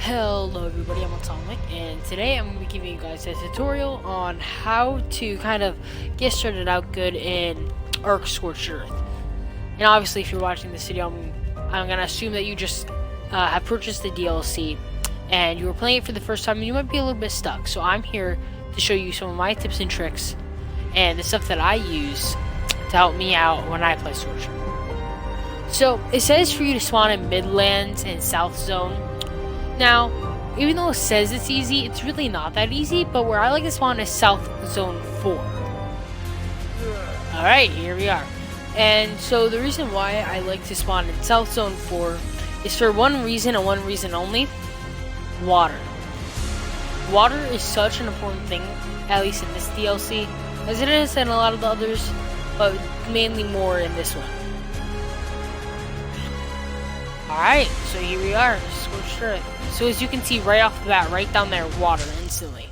Hello everybody, I'm Atomic, and today I'm going to be giving you guys a tutorial on how to kind of get started out good in Scorched Earth. And obviously if you're watching this video, I'm going to assume that you just have purchased the DLC and you were playing it for the first time and you might be a little bit stuck. So I'm here to show you some of my tips and tricks and the stuff that I use to help me out when I play Scorched Earth. So it says for you to spawn in Midlands and South Zone. Now, even though it says it's easy, it's really not that easy, but where I like to spawn is South Zone 4. Alright, here we are. And so the reason why I like to spawn in South Zone 4 is for one reason and one reason only: water. Water is such an important thing, at least in this DLC, as it is in a lot of the others, but mainly more in this one. Alright, so here we are, Scorched Earth. So as you can see right off the bat, right down there, water instantly.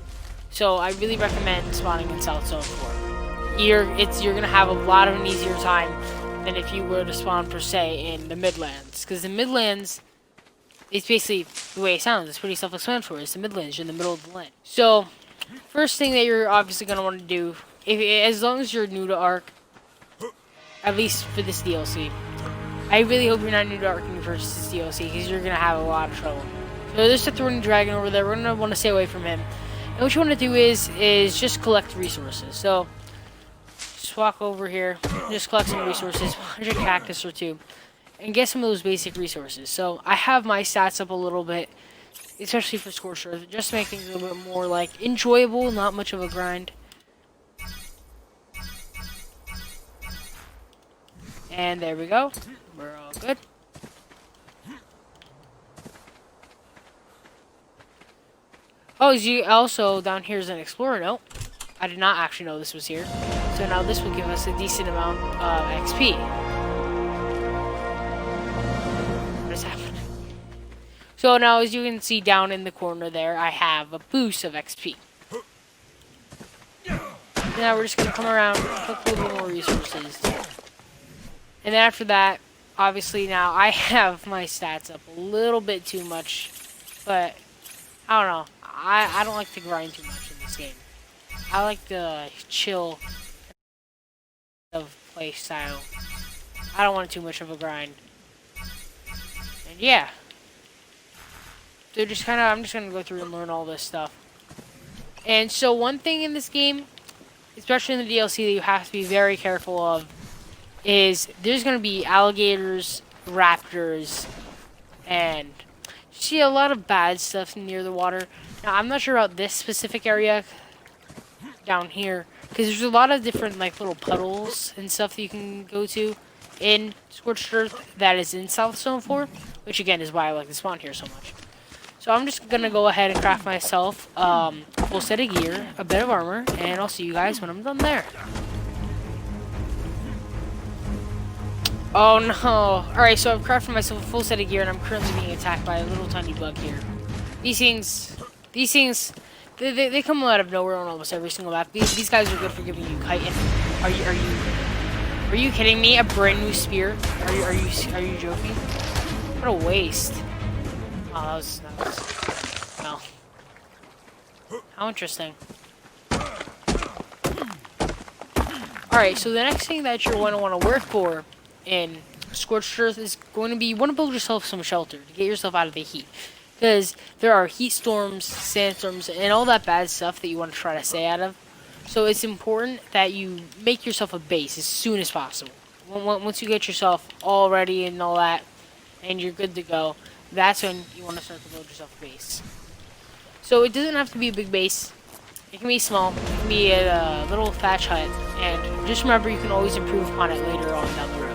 So I really recommend spawning in South Zone 4. You're gonna have a lot of an easier time than if you were to spawn per se in the Midlands. Because the Midlands, it's basically the way it sounds, it's pretty self-explanatory. It's the Midlands, you're in the middle of the land. So, first thing that you're obviously gonna want to do, as long as you're new to Ark, at least for this DLC, I really hope you're not new to Ark when you purchase this DLC, because you're gonna have a lot of trouble. So there's a thorny dragon over there. We're gonna want to stay away from him. And what you want to do is just collect resources. So just walk over here, just collect some resources, 100 cactus or 2, and get some of those basic resources. So I have my stats up a little bit, especially for Scorched Earth, just to make things a little bit more like enjoyable, not much of a grind. And there we go. We're all good. Oh, you also down here is an explorer note. I did not actually know this was here. So now this will give us a decent amount of XP. What is happening? So now as you can see down in the corner there, I have a boost of XP. Now we're just going to come around, collect a little bit more resources. And then after that, obviously now I have my stats up a little bit too much. But, I don't know. I don't like to grind too much in this game. I like the chill of play style. I don't want too much of a grind. And yeah. So I'm just gonna go through and learn all this stuff. And so one thing in this game, especially in the DLC, that you have to be very careful of is there's gonna be alligators, raptors, and see a lot of bad stuff near the water. Now, I'm not sure about this specific area down here, because there's a lot of different like little puddles and stuff that you can go to in Scorched Earth that is in South Zone 4, which again is why I like to spawn here so much. So I'm just gonna go ahead and craft myself a full set of gear, a bit of armor, and I'll see you guys when I'm done there. Oh no! Alright, so I've crafted myself a full set of gear and I'm currently being attacked by a little tiny bug here. These things, they come out of nowhere on almost every single map. These guys are good for giving you chitin. Are you kidding me? A brand new spear? Are you joking? What a waste. Oh, that was no. How interesting. Alright, so the next thing that you're going to want to work for in Scorched Earth is going to be you want to build yourself some shelter to get yourself out of the heat. Because there are heat storms, sandstorms, and all that bad stuff that you want to try to stay out of. So it's important that you make yourself a base as soon as possible. Once you get yourself all ready and all that, and you're good to go, that's when you want to start to build yourself a base. So it doesn't have to be a big base. It can be small. It can be a little thatch hut. And just remember, you can always improve upon it later on down the road.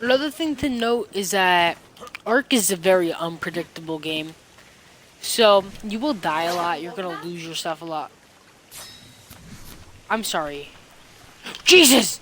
Another thing to note is that Ark is a very unpredictable game. So, you will die a lot, you're gonna lose your stuff a lot. I'm sorry. Jesus!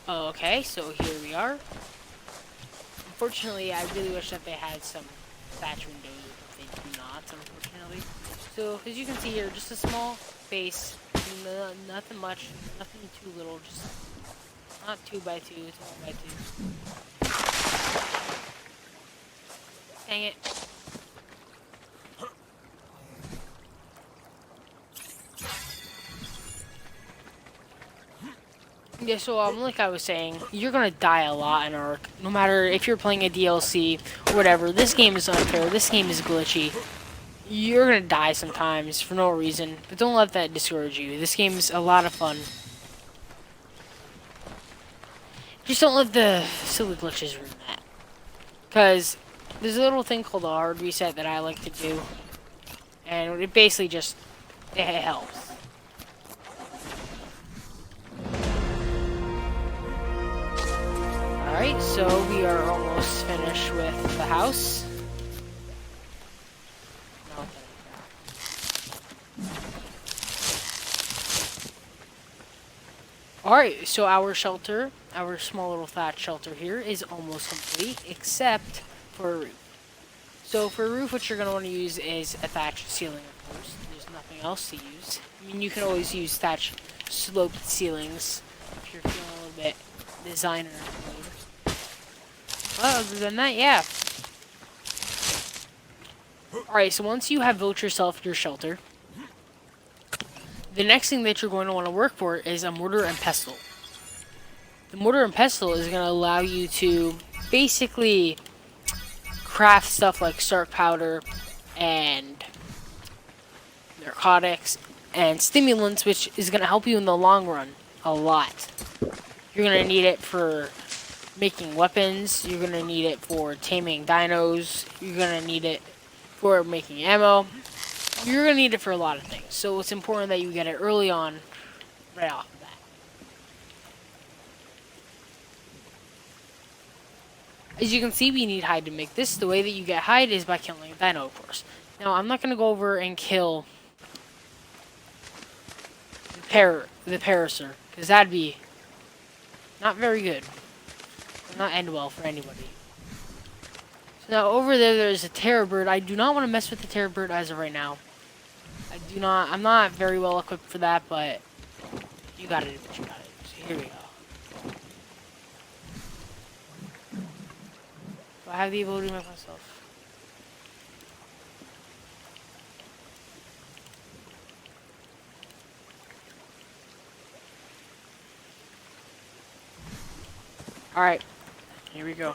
Okay, so here we are. Unfortunately, I really wish that they had some thatch windows, but they do not, unfortunately. So, as you can see here, just a small base, nothing much, nothing too little, just not 2 by 2, it's 1 by 2. Dang it. Yeah, so like I was saying, you're gonna die a lot in Ark. No matter if you're playing a DLC or whatever, this game is unfair, this game is glitchy. You're gonna die sometimes for no reason, but don't let that discourage you. This game is a lot of fun. Just don't let the silly glitches ruin that. Because there's a little thing called a hard reset that I like to do. And it basically just, it helps. Alright, so we are almost finished with the house. Alright, so our shelter, our small little thatch shelter here is almost complete, except for a roof. So for a roof, what you're going to want to use is a thatch ceiling, of course. There's nothing else to use. I mean, you can always use thatch sloped ceilings if you're feeling a little bit designer mode. Well, other than that, yeah. Alright, so once you have built yourself your shelter, the next thing that you're going to want to work for is a mortar and pestle. The mortar and pestle is going to allow you to basically craft stuff like stark powder and narcotics and stimulants, which is going to help you in the long run a lot. You're going to need it for making weapons, you're going to need it for taming dinos, you're going to need it for making ammo, you're going to need it for a lot of things. So it's important that you get it early on, right off the bat. As you can see, we need hide to make this. The way that you get hide is by killing a dino, of course. Now, I'm not going to go over and kill the Parasaur, because that'd be not very good. Not end well for anybody. So now over there's a terror bird. I do not want to mess with the terror bird as of right now. I'm not very well equipped for that, but you got it. You got it. So here we go. Do I have the ability to make myself? Alright. Here we go.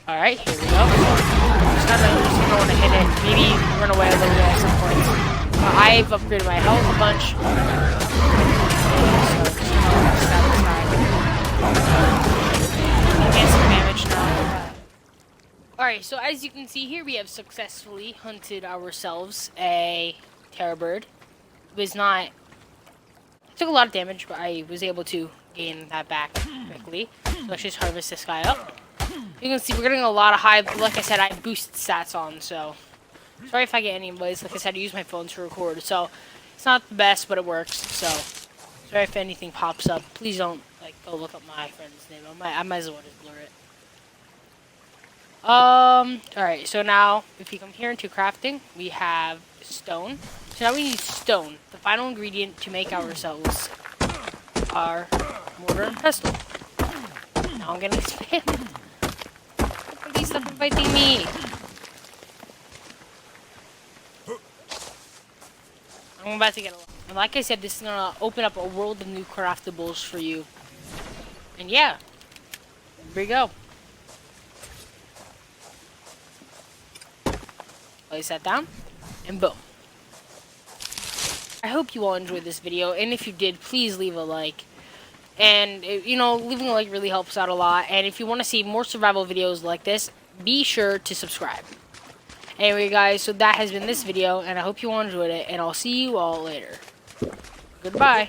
Alright, here we go. Just gonna want to hit it. Maybe run away a little bit at some point. I've upgraded my health a bunch. So just gonna stab this guy. Get some damage now. Alright, so as you can see here, we have successfully hunted ourselves a terror bird. It was not... It took a lot of damage, but I was able to gain that back quickly. So let's just harvest this guy up. You can see we're getting a lot of high... Like I said, I boosted stats on, so... Sorry if I get any invites. Like I said, I use my phone to record, so... It's not the best, but it works, so... Sorry if anything pops up. Please don't, like, go look up my friend's name. I might as well just blur it. Alright, so now, if you come here into crafting, we have stone. So now we need stone, the final ingredient to make ourselves our mortar and pestle. Now I'm gonna spam. Please stop inviting me. I'm about to get a lot. And like I said, this is gonna open up a world of new craftables for you. And yeah, here we go. Place that down, and boom. I hope you all enjoyed this video, and if you did, please leave a like. And, you know, leaving a like really helps out a lot. And if you want to see more survival videos like this, be sure to subscribe. Anyway, guys, so that has been this video, and I hope you all enjoyed it, and I'll see you all later. Goodbye.